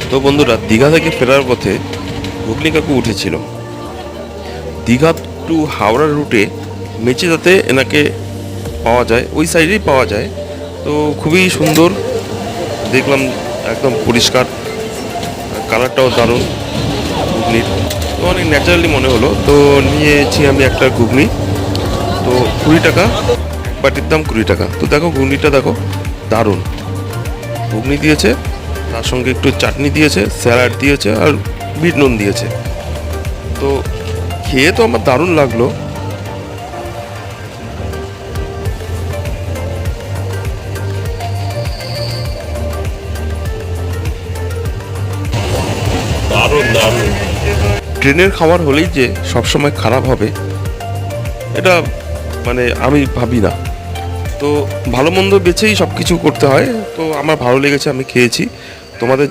তো বন্ধুরা, দীঘা থেকে ফেরার পথে ঘুগনি কাকু উঠেছিল। দীঘা টু হাওড়া রুটে মেচেদাতে এনাকে পাওয়া যায়, ওই সাইডেই পাওয়া যায়। তো খুবই সুন্দর দেখলাম, একদম পরিষ্কার, কালারটাও দারুণ ঘুগনির। তো অনেক ন্যাচারালি মনে হলো, তো নিয়েছি আমি একটা ঘুগনি। তো 20 টাকা, বাটির দাম 20 টাকা। তো দেখো ঘুগনিটা দেখো, দারুণ ঘুগনি দিয়েছে, তার সঙ্গে একটু চাটনি দিয়েছে, স্যালাড দিয়েছে আর বিট নুন দিয়েছে। তো খেয়ে তো আমার দারুণ লাগলো। দারুণ দারুণ। ট্রেনের খাবার হলেই যে সবসময় খারাপ হবে এটা মানে আমি ভাবি না। তো ভালো মন্দ বেছেই সব কিছু করতে হয়। তো আমার ভালো লেগেছে, আমি খেয়েছি। তোমাদের